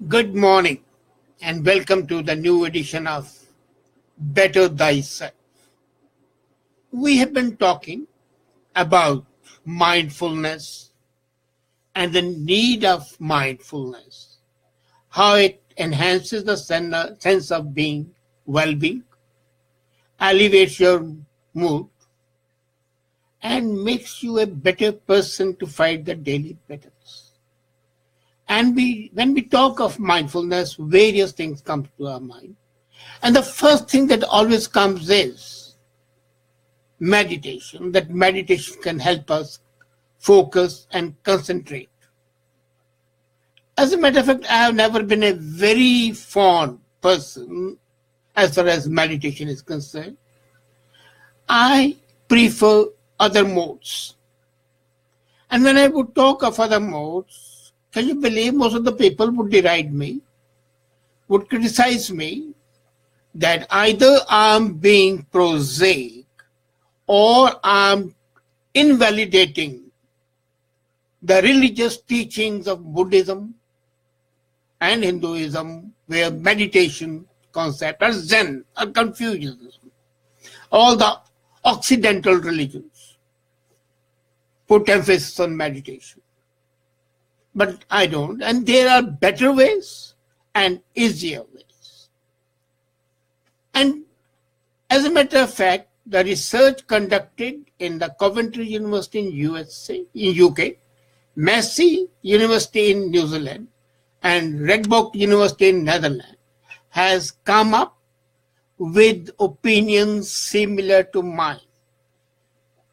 Good morning and welcome to the new edition of Better Thyself. We have been talking about mindfulness and the need of mindfulness, how it enhances the sense of being, well-being, elevates your mood, and makes you a better person to fight the daily battles. And when we talk of mindfulness, various things come to our mind. And the first thing that always comes is meditation, that meditation can help us focus and concentrate. As a matter of fact, I have never been a very fond person as far as meditation is concerned. I prefer other modes. And when I would talk of other modes, can you believe most of the people would deride me, would criticize me, that either I'm being prosaic or I'm invalidating the religious teachings of Buddhism and Hinduism, where meditation concept or Zen or Confucianism, all the Occidental religions put emphasis on meditation. But I don't, and there are better ways and easier ways. And as a matter of fact, the research conducted in the Coventry University in UK, Massey University in New Zealand, and Redbock University in Netherlands has come up with opinions similar to mine.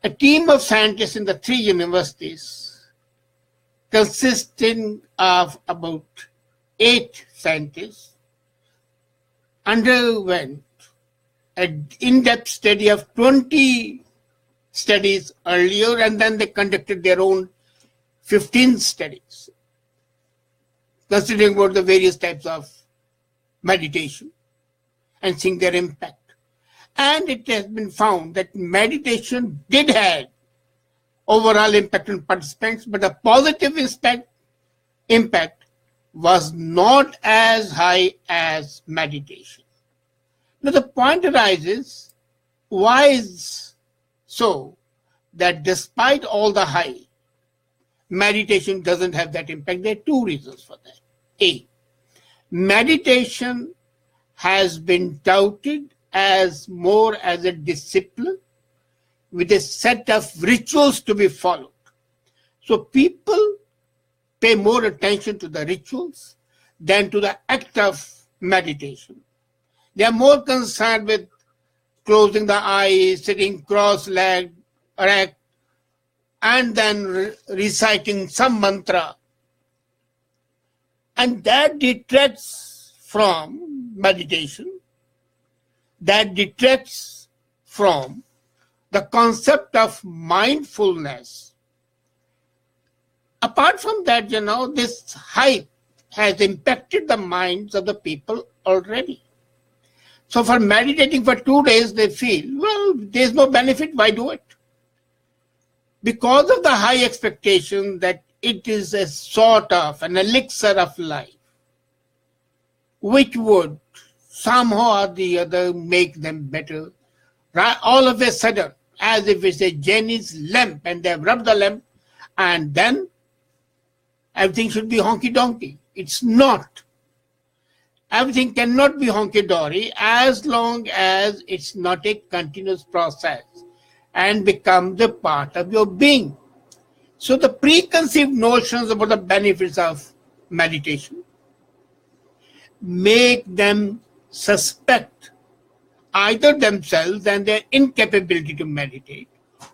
A team of scientists in the three universities, consisting of about 8 scientists, underwent an in-depth study of 20 studies earlier, and then they conducted their own 15 studies, considering about the various types of meditation and seeing their impact. And it has been found that meditation did have overall impact on participants, but the positive impact was not as high as meditation. Now the point arises, why is so that despite all the high, meditation doesn't have that impact? There are 2 reasons for that. A, meditation has been touted as more as a discipline with a set of rituals to be followed. So people pay more attention to the rituals than to the act of meditation. They are more concerned with closing the eyes, sitting cross-legged, erect, and then reciting some mantra. And that detracts from meditation, that detracts from the concept of mindfulness. Apart from that, this hype has impacted the minds of the people already. So for meditating for 2 days, they feel, well, there's no benefit, why do it? Because of the high expectation that it is a sort of an elixir of life, which would somehow or the other make them better. All of a sudden, as if it's a genie's lamp, and they've rubbed the lamp, and then everything should be honky-donkey. It's not. Everything cannot be honky-dory as long as it's not a continuous process and becomes a part of your being. So the preconceived notions about the benefits of meditation make them suspect either themselves and their incapability to meditate,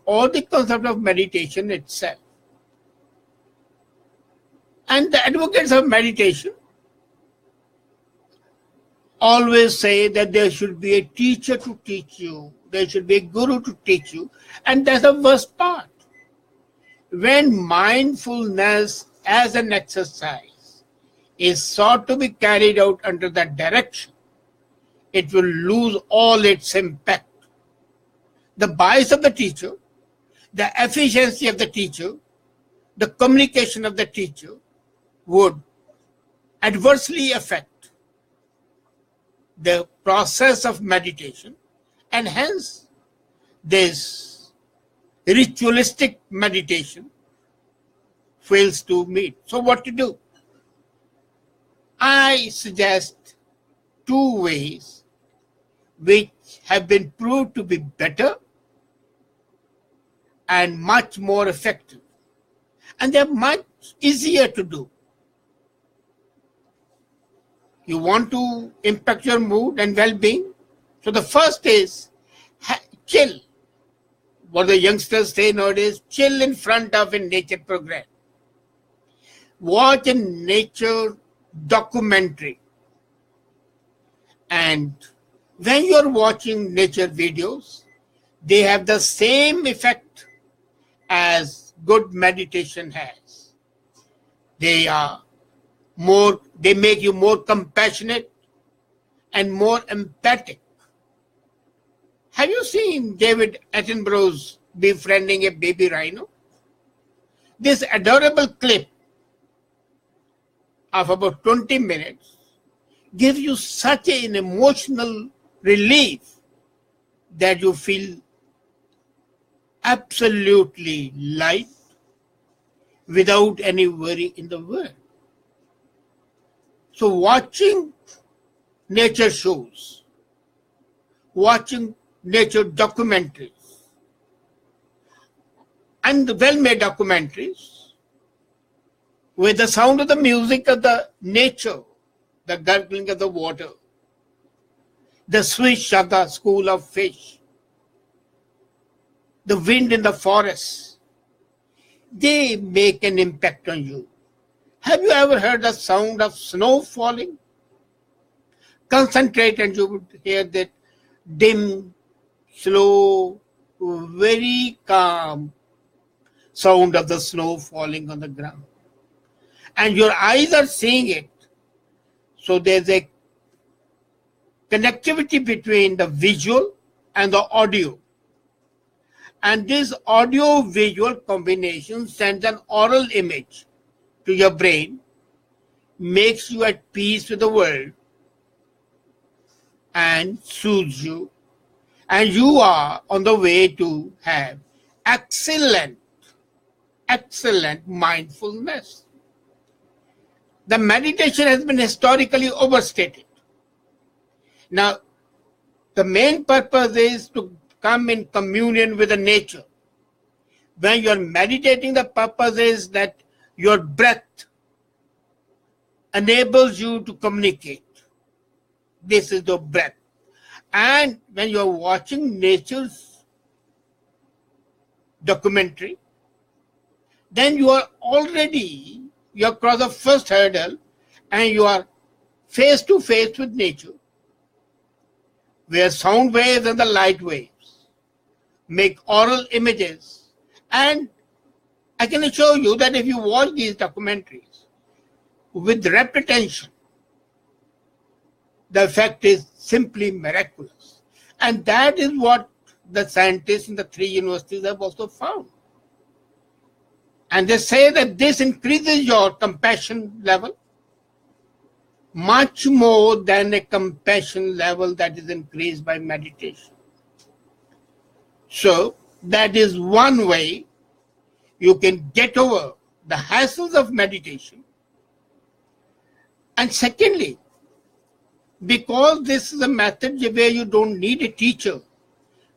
or the concept of meditation itself. And the advocates of meditation always say that there should be a teacher to teach you, there should be a guru to teach you, and that's the worst part. When mindfulness as an exercise is sought to be carried out under that direction, it will lose all its impact. The bias of the teacher, the efficiency of the teacher, the communication of the teacher would adversely affect the process of meditation, and hence this ritualistic meditation fails to meet. So what to do? I suggest two ways which have been proved to be better and much more effective. And they're much easier to do. You want to impact your mood and well-being? So the first is chill. What the youngsters say nowadays, chill in front of a nature program. Watch a nature documentary. And when you're watching nature videos, they have the same effect as good meditation has. They make you more compassionate and more empathic. Have you seen David Attenborough's befriending a baby rhino? This adorable clip of about 20 minutes gives you such an emotional relief that you feel absolutely light without any worry in the world. So watching nature shows, watching nature documentaries, and the well-made documentaries with the sound of the music of the nature, the gurgling of the water, the swish of the school of fish, the wind in the forest, they make an impact on you. Have you ever heard the sound of snow falling? Concentrate and you would hear that dim, slow, very calm sound of the snow falling on the ground. And your eyes are seeing it. So there's a connectivity between the visual and the audio. And this audio-visual combination sends an oral image to your brain, makes you at peace with the world, and soothes you. And you are on the way to have excellent mindfulness. The meditation has been historically overstated. Now, the main purpose is to come in communion with the nature. When you are meditating, the purpose is that your breath enables you to communicate. This is the breath. And when you are watching nature's documentary, then you are across the first hurdle and you are face to face with nature, where sound waves and the light waves make oral images. And I can assure you that if you watch these documentaries with rapt attention, the effect is simply miraculous. And that is what the scientists in the 3 universities have also found. And they say that this increases your compassion level much more than a compassion level that is increased by meditation. So that is one way you can get over the hassles of meditation. And secondly, because this is a method where you don't need a teacher,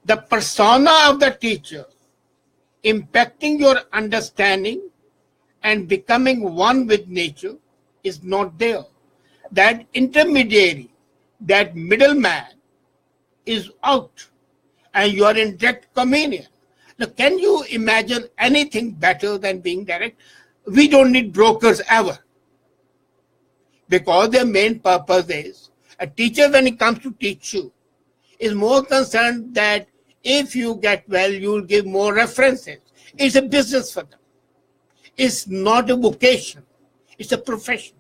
the persona of the teacher impacting your understanding and becoming one with nature is not there. That intermediary, that middleman is out and you are in direct communion. Now, can you imagine anything better than being direct? We don't need brokers ever, because their main purpose is, a teacher when he comes to teach you is more concerned that if you get well, you will give more references. It's a business for them. It's not a vocation. It's a profession.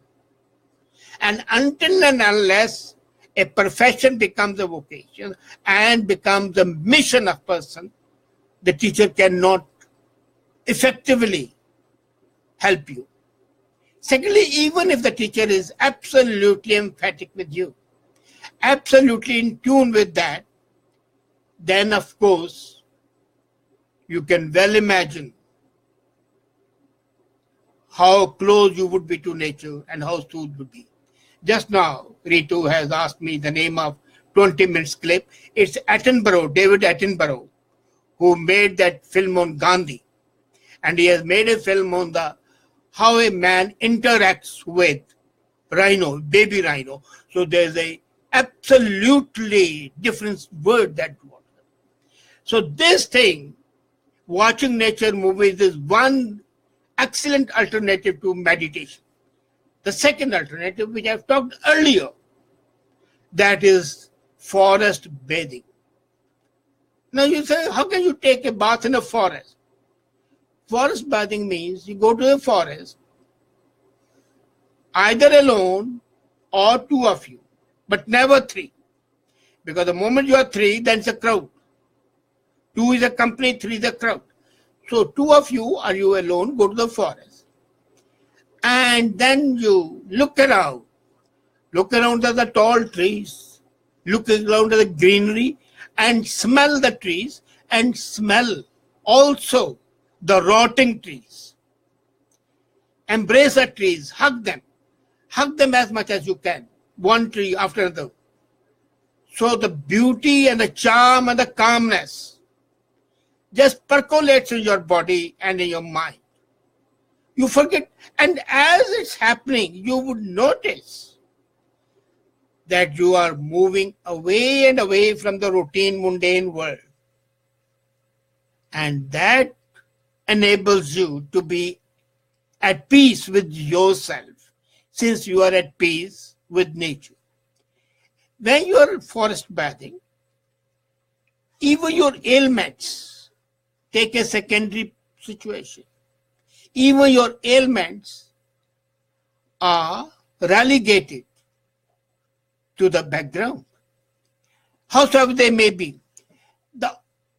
And until and unless a profession becomes a vocation and becomes a mission of person, the teacher cannot effectively help you. Secondly, even if the teacher is absolutely emphatic with you, absolutely in tune with that, then of course you can well imagine how close you would be to nature and how smooth would be. Just now, Ritu has asked me the name of 20 minutes clip. It's Attenborough, David Attenborough, who made that film on Gandhi. And he has made a film on how a man interacts with rhino, baby rhino. So there's a absolutely different word that word. So this thing, watching nature movies, is one excellent alternative to meditation. The second alternative, which I've talked earlier, that is forest bathing. Now you say, how can you take a bath in a forest? Forest bathing means you go to a forest, either alone or two of you, but never three. Because the moment you are three, then it's a crowd. Two is a company, three is a crowd. So two of you, are you alone, go to the forest. And then you look around at the tall trees, look around at the greenery, and smell the trees, and smell also the rotting trees. Embrace the trees, hug them as much as you can, one tree after another. So the beauty and the charm and the calmness just percolates in your body and in your mind. You forget, and as it's happening, you would notice that you are moving away and away from the routine, mundane world. And that enables you to be at peace with yourself, since you are at peace with nature. When you are forest bathing, even your ailments take a secondary situation. Even your ailments are relegated to the background. Howsoever they may be, the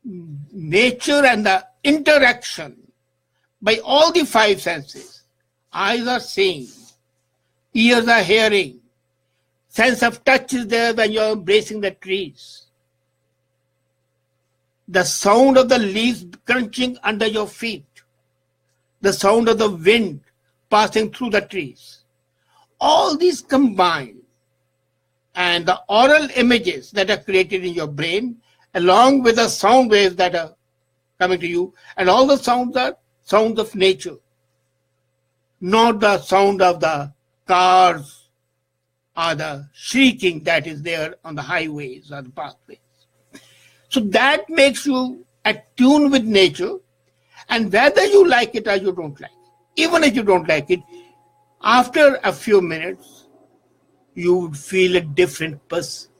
nature and the interaction by all the five senses, eyes are seeing, ears are hearing, sense of touch is there when you are embracing the trees. The sound of the leaves crunching under your feet, the sound of the wind passing through the trees. All these combined, and the oral images that are created in your brain, along with the sound waves that are coming to you, and all the sounds are sounds of nature, not the sound of the cars or the shrieking that is there on the highways or the pathways. So that makes you attune with nature, and whether you like it or you don't like it, even if you don't like it, after a few minutes, you would feel a different person.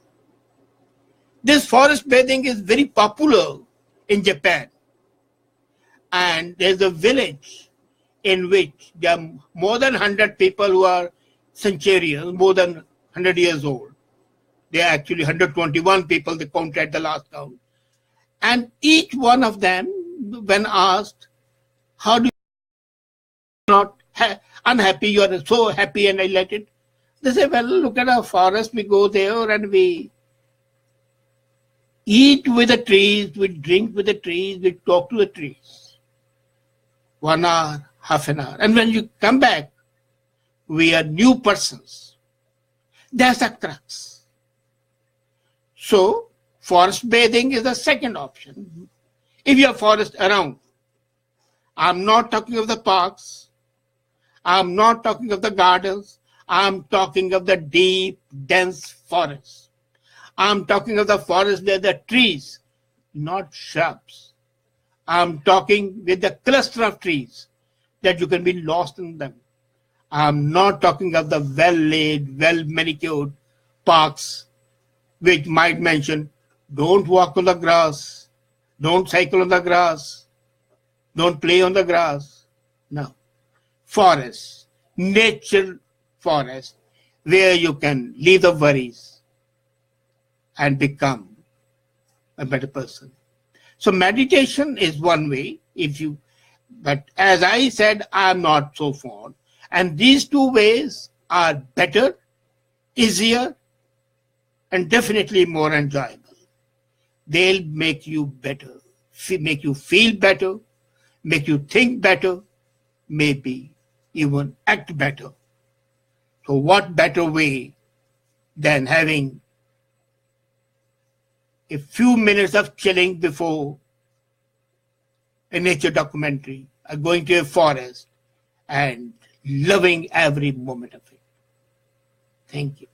This forest bathing is very popular in Japan. And there's a village in which there are more than 100 people who are centurions, more than 100 years old. There are actually 121 people they counted at the last count. And each one of them, when asked, how do you not unhappy, you are so happy and elated? They say, well, look at our forest, we go there and we eat with the trees, we drink with the trees, we talk to the trees. 1 hour, half an hour. And when you come back, we are new persons. That's the crux. So, forest bathing is the second option. If you have forest around, I'm not talking of the parks, I'm not talking of the gardens, I'm talking of the deep, dense forest. I'm talking of the forest where the trees, not shrubs. I'm talking with the cluster of trees that you can be lost in them. I'm not talking of the well-laid, well-manicured parks which might mention, don't walk on the grass, don't cycle on the grass, don't play on the grass. No. Forest, nature forest, where you can leave the worries and become a better person. So meditation is one way, but as I said, I'm not so fond. And these two ways are better, easier, and definitely more enjoyable. They'll make you better, make you feel better, make you think better, maybe even act better. So what better way than having a few minutes of chilling before a nature documentary, or going to a forest and loving every moment of it. Thank you.